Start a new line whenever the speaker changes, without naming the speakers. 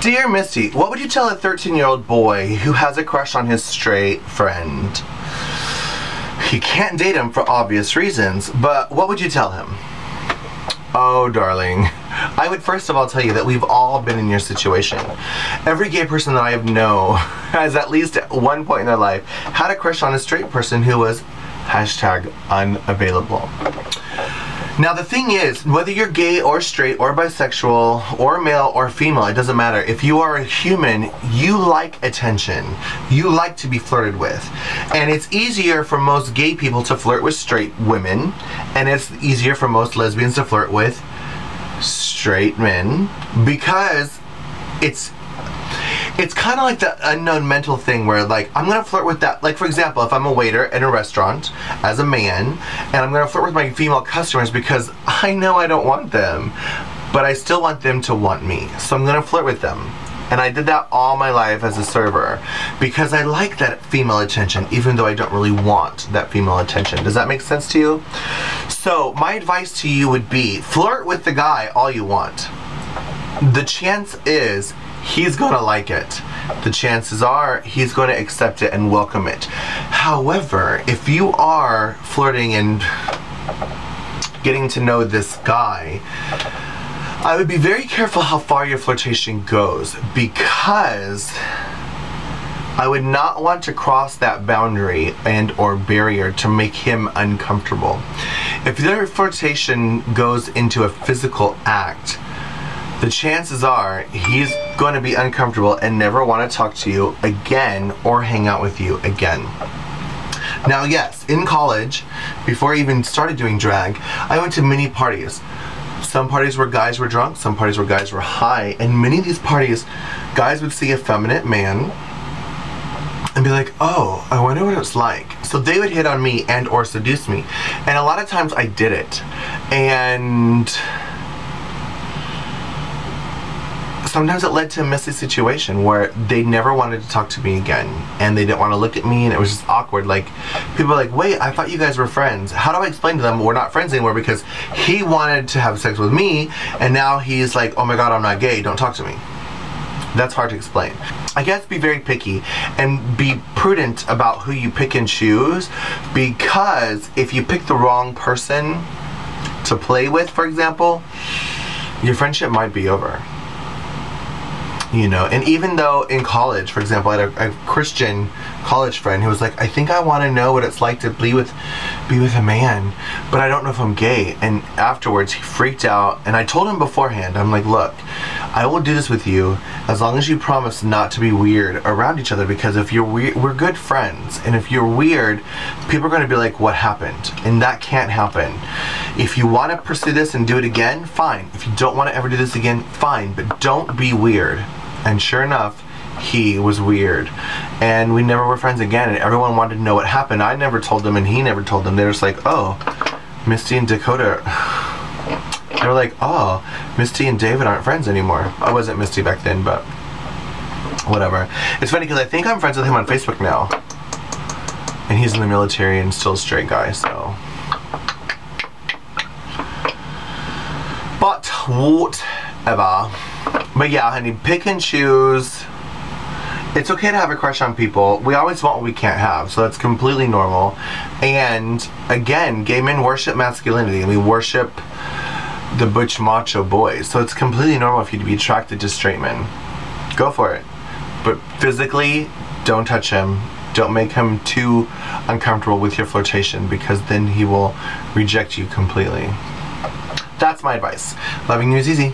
Dear Misty, what would you tell a 13-year-old boy who has a crush on his straight friend? He can't date him for obvious reasons, but what would you tell him? Oh, darling. I would first of all tell you that we've all been in your situation. Every gay person that I know has at least at one point in their life had a crush on a straight person who was #unavailable. Now the thing is, whether you're gay or straight or bisexual or male or female, it doesn't matter. If you are a human, you like attention. You like to be flirted with. And it's easier for most gay people to flirt with straight women, and it's easier for most lesbians to flirt with straight men, because it's kind of like the unknown mental thing where, like, I'm gonna flirt with that. Like, for example, if I'm a waiter in a restaurant as a man and I'm gonna flirt with my female customers because I know I don't want them, but I still want them to want me, so I'm gonna flirt with them. And I did that all my life as a server because I like that female attention, even though I don't really want that female attention. Does that make sense to you? So my advice to you would be, flirt with the guy all you want. The chance is he's gonna like it. The chances are he's going to accept it and welcome it. However, if you are flirting and getting to know this guy, I would be very careful how far your flirtation goes, because I would not want to cross that boundary and or barrier to make him uncomfortable. If their flirtation goes into a physical act, the chances are he's going to be uncomfortable and never want to talk to you again or hang out with you again. Now, yes, in college, before I even started doing drag, I went to many parties. Some parties where guys were drunk, some parties where guys were high, and many of these parties, guys would see a feminine man and be like, oh, I wonder what it's like. So they would hit on me and or seduce me. And a lot of times I did it. And sometimes it led to a messy situation where they never wanted to talk to me again, and they didn't want to look at me, and it was just awkward. Like, people were like, wait, I thought you guys were friends. How do I explain to them we're not friends anymore because he wanted to have sex with me and now he's like, oh my god, I'm not gay, don't talk to me. That's hard to explain. I guess be very picky and be prudent about who you pick and choose, because if you pick the wrong person to play with, for example, your friendship might be over. You know, and even though in college, for example, I had a Christian college friend who was like, I think I want to know what it's like to be with a man, but I don't know if I'm gay. And afterwards he freaked out, and I told him beforehand, I'm like, look, I will do this with you as long as you promise not to be weird around each other, because if you're weird, we're good friends, and if you're weird, people are going to be like, what happened? And that can't happen. If you want to pursue this and do it again, fine. If you don't want to ever do this again, fine, but don't be weird. And sure enough, he was weird, and we never were friends again, and everyone wanted to know what happened. I never told them and he never told them. They were just like, oh, Misty and Dakota. They were like, oh, Misty and David aren't friends anymore. I wasn't Misty back then, but whatever. It's funny because I think I'm friends with him on Facebook now, and he's in the military and still a straight guy, so. But whatever. But yeah, honey, pick and choose. It's okay to have a crush on people. We always want what we can't have, so that's completely normal. And again, gay men worship masculinity, and we worship the butch macho boys, so it's completely normal for you to be attracted to straight men. Go for it. But physically, don't touch him. Don't make him too uncomfortable with your flirtation, because then he will reject you completely. That's my advice. Loving you is easy.